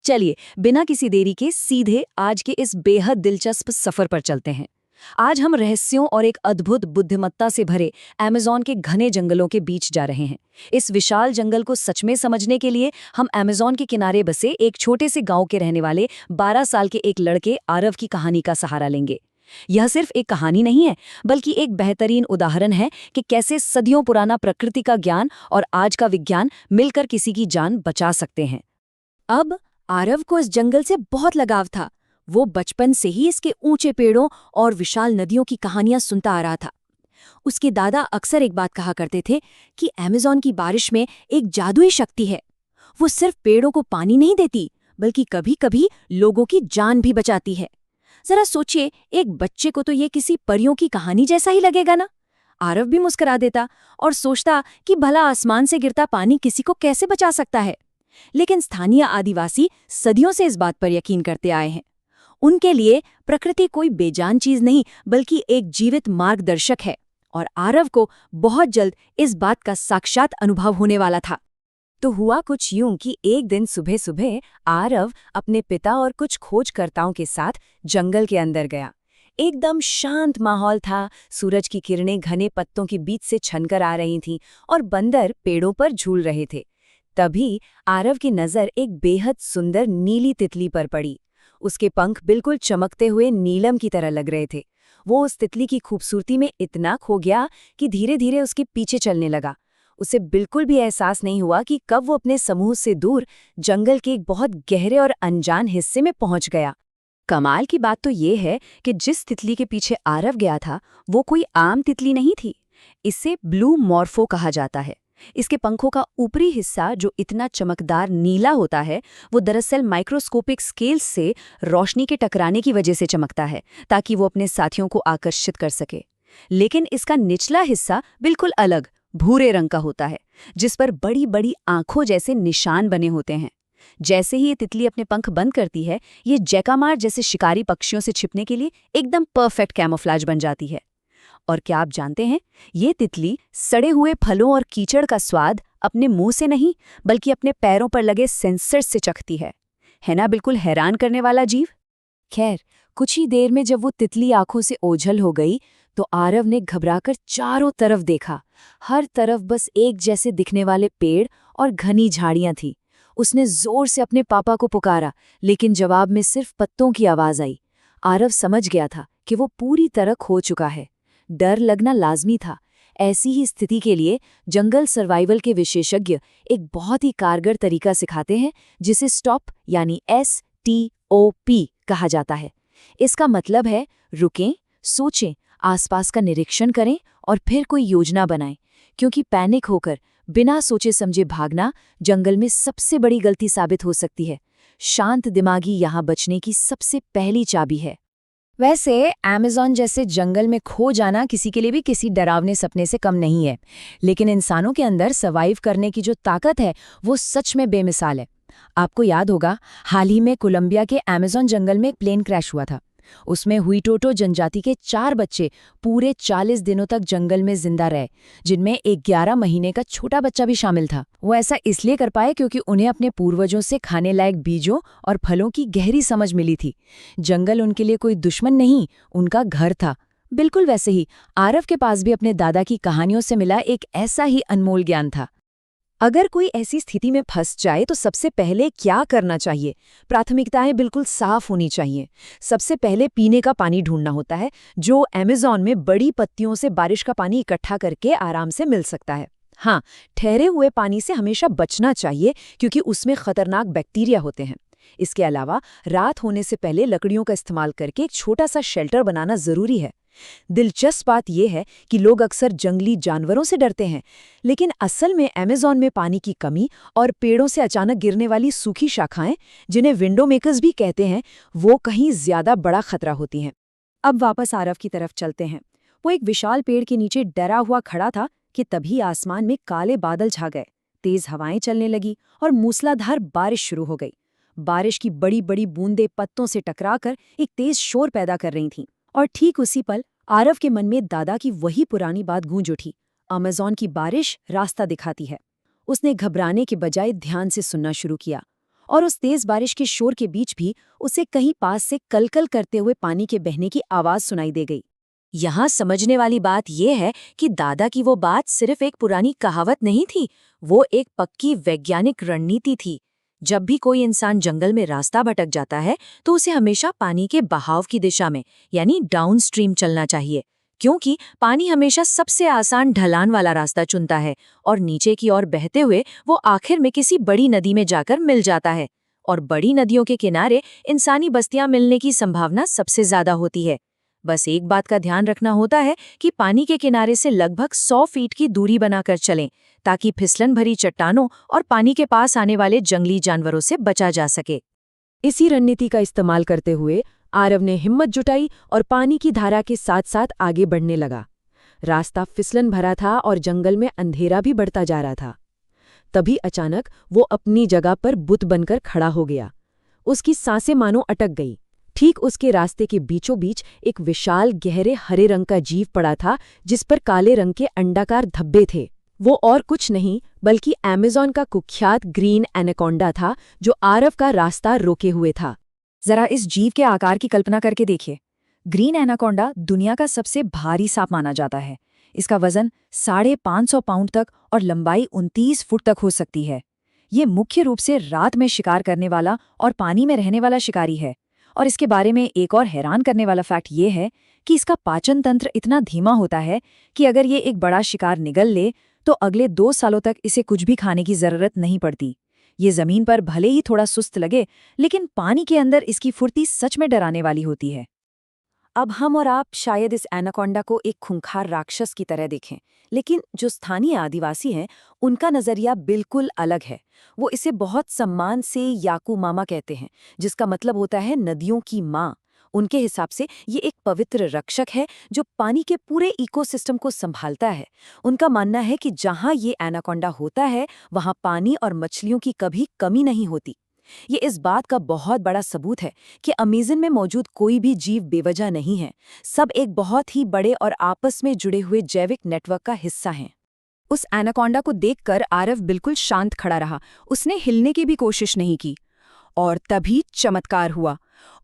चलिए बिना किसी देरी के सीधे आज के इस बेहद दिलचस्प सफर पर चलते हैं। आज हम रहस्यों और एक अद्भुत बुद्धिमत्ता से भरे अमेज़न के घने जंगलों के बीच जा रहे हैं। इस विशाल जंगल को सच में समझने के लिए हम अमेज़न के किनारे बसे एक छोटे से गांव के रहने वाले 12 साल के एक लड़के आरव की कहानी का सहारा लेंगे। यह सिर्फ एक कहानी नहीं है, बल्कि एक बेहतरीन उदाहरण है कि कैसे सदियों पुराना प्रकृति का ज्ञान और आज का विज्ञान मिलकर किसी की जान बचा सकते हैं। अब आरव को इस जंगल से बहुत लगाव था। वो बचपन से ही इसके ऊंचे पेड़ों और विशाल नदियों की कहानियां सुनता आ रहा था। उसके दादा अक्सर एक बात कहा करते थे कि अमेज़न की बारिश में एक जादुई शक्ति है। वो सिर्फ पेड़ों को पानी नहीं देती, बल्कि कभी-कभी लोगों की जान भी बचाती है। जरा सोचिए, एक बच्चे को तो ये किसी परियों की कहानी जैसा ही लगेगा ना। आरव भी मुस्कुरा देता और सोचता कि भला आसमान से गिरता पानी किसी को कैसे बचा सकता है। लेकिन स्थानीय आदिवासी सदियों से इस बात पर यकीन करते आए हैं। उनके लिए प्रकृति कोई बेजान चीज नहीं, बल्कि एक जीवित मार्गदर्शक है, और आरव को बहुत जल्द इस बात का साक्षात अनुभव होने वाला था। तो हुआ कुछ यूं कि एक दिन सुबह सुबह आरव अपने पिता और कुछ खोजकर्ताओं के साथ जंगल के अंदर गया। एकदम शांत माहौल था, सूरज की किरणें घने पत्तों के बीच से छनकर आ रही थीं और बंदर पेड़ों पर झूल रहे थे। तभी आरव की नज़र एक बेहद सुंदर नीली तितली पर पड़ी। उसके पंख बिल्कुल चमकते हुए नीलम की तरह लग रहे थे। वो उस तितली की खूबसूरती में इतना खो गया कि धीरे धीरे उसके पीछे चलने लगा। उसे बिल्कुल भी एहसास नहीं हुआ कि कब वो अपने समूह से दूर जंगल के एक बहुत गहरे और अनजान हिस्से में पहुंच गया। कमाल की बात तो ये है कि जिस तितली के पीछे आरव गया था, वो कोई आम तितली नहीं थी। इसे ब्लू मॉर्फो कहा जाता है। इसके पंखों का ऊपरी हिस्सा जो इतना चमकदार नीला होता है, वो दरअसल माइक्रोस्कोपिक स्केल्स से रोशनी के टकराने की वजह से चमकता है, ताकि वो अपने साथियों को आकर्षित कर सके। लेकिन इसका निचला हिस्सा बिल्कुल अलग भूरे रंग का होता है, जिस पर बड़ी बड़ी आंखों जैसे निशान बने होते हैं। जैसे ही ये तितली अपने पंख बंद करती है, ये जैकामार जैसे शिकारी पक्षियों से छिपने के लिए एकदम परफेक्ट कैमोफ्लेज बन जाती है। और क्या आप जानते हैं, ये तितली सड़े हुए फलों और कीचड़ का स्वाद अपने मुंह से नहीं, बल्कि अपने पैरों पर लगे सेंसर से चखती है। ना बिल्कुल हैरान करने वाला जीव। खैर, कुछ ही देर में जब वो तितली आंखों से ओझल हो गई, तो आरव ने घबराकर चारों तरफ देखा। हर तरफ बस एक जैसे दिखने वाले पेड़ और घनी झाड़ियां थी। उसने जोर से अपने पापा को पुकारा, लेकिन जवाब में सिर्फ पत्तों की आवाज आई। आरव समझ गया था कि वो पूरी तरह खो चुका है। डर लगना लाजमी था। ऐसी ही स्थिति के लिए जंगल सर्वाइवल के विशेषज्ञ एक बहुत ही कारगर तरीका सिखाते हैं, जिसे स्टॉप यानी STOP कहा जाता है। इसका मतलब है रुकें, सोचें, आसपास का निरीक्षण करें और फिर कोई योजना बनाएं, क्योंकि पैनिक होकर बिना सोचे समझे भागना जंगल में सबसे बड़ी गलती साबित हो सकती है। शांत दिमागी यहाँ बचने की सबसे पहली चाबी है। वैसे अमेज़न जैसे जंगल में खो जाना किसी के लिए भी किसी डरावने सपने से कम नहीं है, लेकिन इंसानों के अंदर सर्वाइव करने की जो ताकत है, वो सच में बेमिसाल है। आपको याद होगा, हाल ही में कोलंबिया के अमेज़न जंगल में एक प्लेन क्रैश हुआ था। उसमें हुइटोटो जनजाति के 4 बच्चे पूरे 40 दिनों तक जंगल में जिंदा रहे, जिनमें एक 11 महीने का छोटा बच्चा भी शामिल था। वो ऐसा इसलिए कर पाए क्योंकि उन्हें अपने पूर्वजों से खाने लायक बीजों और फलों की गहरी समझ मिली थी। जंगल उनके लिए कोई दुश्मन नहीं, उनका घर था। बिल्कुल वैसे ही आरव के पास भी अपने दादा की कहानियों से मिला एक ऐसा ही अनमोल ज्ञान था। अगर कोई ऐसी स्थिति में फंस जाए तो सबसे पहले क्या करना चाहिए? प्राथमिकताएं बिल्कुल साफ होनी चाहिए। सबसे पहले पीने का पानी ढूंढना होता है, जो अमेज़न में बड़ी पत्तियों से बारिश का पानी इकट्ठा करके आराम से मिल सकता है। हाँ, ठहरे हुए पानी से हमेशा बचना चाहिए, क्योंकि उसमें खतरनाक बैक्टीरिया होते हैं। इसके अलावा रात होने से पहले लकड़ियों का इस्तेमाल करके एक छोटा सा शेल्टर बनाना जरूरी है। दिलचस्प बात यह है कि लोग अक्सर जंगली जानवरों से डरते हैं, लेकिन असल में अमेज़न में पानी की कमी और पेड़ों से अचानक गिरने वाली सूखी शाखाएं, जिन्हें विंडो मेकर्स भी कहते हैं, वो कहीं ज्यादा बड़ा खतरा होती हैं। अब वापस आरव की तरफ चलते हैं। वो एक विशाल पेड़ के नीचे डरा हुआ खड़ा था कि तभी आसमान में काले बादल छा गए। तेज हवाएं चलने लगी और मूसलाधार बारिश शुरू हो गई। बारिश की बड़ी बड़ी बूंदें पत्तों से टकराकर एक तेज शोर पैदा कर रही थीं। और ठीक उसी पल आरव के मन में दादा की वही पुरानी बात गूंज उठी, अमेज़न की बारिश रास्ता दिखाती है। उसने घबराने के बजाय ध्यान से सुनना शुरू किया, और उस तेज बारिश के शोर के बीच भी उसे कहीं पास से कलकल करते हुए पानी के बहने की आवाज सुनाई दे गई। यहाँ समझने वाली बात यह है कि दादा की वो बात सिर्फ एक पुरानी कहावत नहीं थी, वो एक पक्की वैज्ञानिक रणनीति थी। जब भी कोई इंसान जंगल में रास्ता भटक जाता है तो उसे हमेशा पानी के बहाव की दिशा में यानी डाउनस्ट्रीम चलना चाहिए, क्योंकि पानी हमेशा सबसे आसान ढलान वाला रास्ता चुनता है और नीचे की ओर बहते हुए वो आखिर में किसी बड़ी नदी में जाकर मिल जाता है। और बड़ी नदियों के किनारे इंसानी बस्तियां मिलने की संभावना सबसे ज्यादा होती है। बस एक बात का ध्यान रखना होता है कि पानी के किनारे से लगभग 100 फीट की दूरी बनाकर चलें, ताकि फिसलन भरी चट्टानों और पानी के पास आने वाले जंगली जानवरों से बचा जा सके। इसी रणनीति का इस्तेमाल करते हुए आरव ने हिम्मत जुटाई और पानी की धारा के साथ साथ आगे बढ़ने लगा। रास्ता फिसलन भरा था और जंगल में अंधेरा भी बढ़ता जा रहा था। तभी अचानक वो अपनी जगह पर बुत बनकर खड़ा हो गया। उसकी सांसें मानो अटक गई। ठीक उसके रास्ते के बीचों बीच एक विशाल गहरे हरे रंग का जीव पड़ा था, जिस पर काले रंग के अंडाकार धब्बे थे। वो और कुछ नहीं बल्कि अमेज़न का कुख्यात ग्रीन एनाकोंडा था, जो आरव का रास्ता रोके हुए था। जरा इस जीव के आकार की कल्पना करके देखिए। ग्रीन एनाकोंडा दुनिया का सबसे भारी सांप माना जाता है। इसका वजन 550 पाउंड तक और लंबाई 29 फुट तक हो सकती है। ये मुख्य रूप से रात में शिकार करने वाला और पानी में रहने वाला शिकारी है। और इसके बारे में एक और हैरान करने वाला फैक्ट ये है कि इसका पाचन तंत्र इतना धीमा होता है कि अगर ये एक बड़ा शिकार निगल ले तो अगले 2 सालों तक इसे कुछ भी खाने की जरूरत नहीं पड़ती। ये जमीन पर भले ही थोड़ा सुस्त लगे, लेकिन पानी के अंदर इसकी फुर्ती सच में डराने वाली होती है। अब हम और आप शायद इस एनाकोंडा को एक खूंखार राक्षस की तरह देखें, लेकिन जो स्थानीय आदिवासी हैं उनका नजरिया बिल्कुल अलग है। वो इसे बहुत सम्मान से याकू मामा कहते हैं, जिसका मतलब होता है नदियों की माँ। उनके हिसाब से ये एक पवित्र रक्षक है जो पानी के पूरे इकोसिस्टम को संभालता है। उनका मानना है कि जहाँ ये एनाकोंडा होता है वहाँ पानी और मछलियों की कभी कमी नहीं होती। ये इस बात का बहुत बड़ा सबूत है कि अमेज़न में मौजूद कोई भी जीव बेवजह नहीं है। सब एक बहुत ही बड़े और आपस में जुड़े हुए जैविक नेटवर्क का हिस्सा हैं। उस एनाकोंडा को देखकर आरव बिल्कुल शांत खड़ा रहा। उसने हिलने की भी कोशिश नहीं की। और तभी चमत्कार हुआ।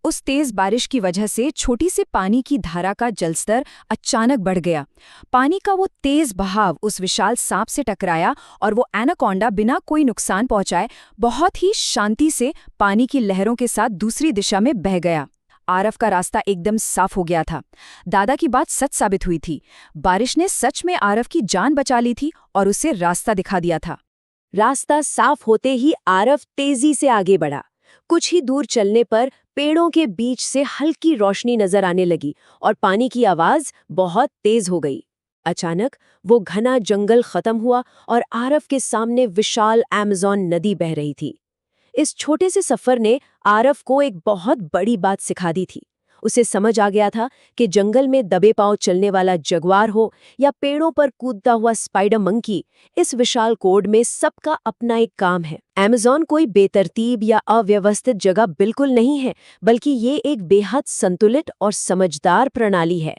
उस तेज बारिश की वजह से छोटी सी पानी की धारा का जलस्तर अचानक बढ़ गया। पानी का वो तेज बहाव उस विशाल सांप से टकराया और वो एनाकोंडा बिना कोई नुकसान पहुंचाए बहुत ही शांति से पानी की लहरों के साथ दूसरी दिशा में बह गया। आरव का रास्ता एकदम साफ हो गया था। दादा की बात सच साबित हुई थी। बारिश ने सच में आरव की जान बचा ली थी और उसे रास्ता दिखा दिया था। रास्ता साफ होते ही आरव तेजी से आगे बढ़ा। कुछ ही दूर चलने पर पेड़ों के बीच से हल्की रोशनी नजर आने लगी और पानी की आवाज बहुत तेज हो गई। अचानक वो घना जंगल खत्म हुआ और आरव के सामने विशाल अमेज़न नदी बह रही थी। इस छोटे से सफर ने आरव को एक बहुत बड़ी बात सिखा दी थी। उसे समझ आ गया था कि जंगल में दबे पांव चलने वाला जगुआर हो या पेड़ों पर कूदता हुआ स्पाइडर मंकी, इस विशाल कोड में सबका अपना एक काम है। अमेज़न कोई बेतरतीब या अव्यवस्थित जगह बिल्कुल नहीं है, बल्कि ये एक बेहद संतुलित और समझदार प्रणाली है।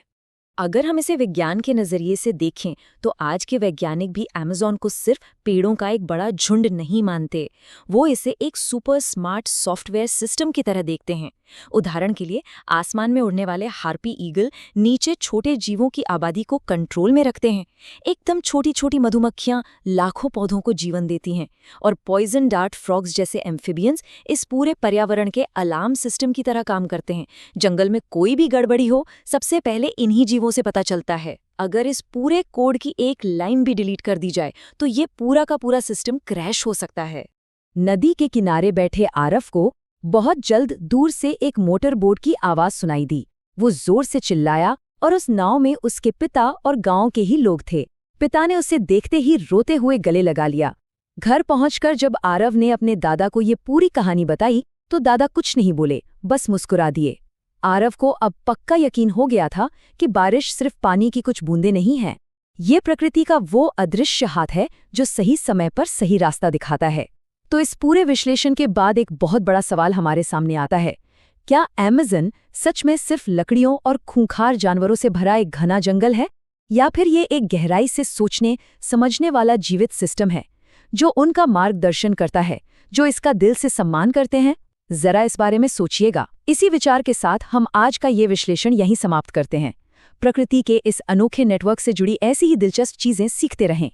अगर हम इसे विज्ञान के नजरिए से देखें तो आज के वैज्ञानिक भी अमेज़न को सिर्फ पेड़ों का एक बड़ा झुंड नहीं मानते। वो इसे एक सुपर स्मार्ट सॉफ्टवेयर सिस्टम की तरह देखते हैं। उदाहरण के लिए आसमान में उड़ने वाले हार्पी ईगल नीचे छोटे जीवों की आबादी को कंट्रोल में रखते हैं। एकदम छोटी छोटी मधुमक्खियां लाखों पौधों को जीवन देती हैं और पॉइजन डार्ट फ्रॉग्स जैसे एम्फिबियंस इस पूरे पर्यावरण के अलार्म सिस्टम की तरह काम करते हैं। जंगल में कोई भी गड़बड़ी हो सबसे पहले इन्हीं जीवों से पता चलता है। अगर इस पूरे कोड की एक लाइन भी डिलीट कर दी जाए तो ये पूरा का पूरा सिस्टम क्रैश हो सकता है। नदी के किनारे बैठे आरव को बहुत जल्द दूर से एक मोटर बोट की आवाज सुनाई दी। वो जोर से चिल्लाया और उस नाव में उसके पिता और गांव के ही लोग थे। पिता ने उसे देखते ही रोते हुए गले लगा लिया। घर पहुंचकर जब आरव ने अपने दादा को ये पूरी कहानी बताई तो दादा कुछ नहीं बोले, बस मुस्कुरा दिए। आरव को अब पक्का यकीन हो गया था कि बारिश सिर्फ पानी की कुछ बूंदें नहीं है, ये प्रकृति का वो अदृश्य हाथ है जो सही समय पर सही रास्ता दिखाता है। तो इस पूरे विश्लेषण के बाद एक बहुत बड़ा सवाल हमारे सामने आता है, क्या अमेज़न सच में सिर्फ लकड़ियों और खूंखार जानवरों से भरा एक घना जंगल है, या फिर ये एक गहराई से सोचने समझने वाला जीवित सिस्टम है जो उनका मार्गदर्शन करता है, जो इसका दिल से सम्मान करते हैं? जरा इस बारे में सोचिएगा। इसी विचार के साथ हम आज का ये विश्लेषण यहीं समाप्त करते हैं। प्रकृति के इस अनोखे नेटवर्क से जुड़ी ऐसी ही दिलचस्प चीजें सीखते रहें।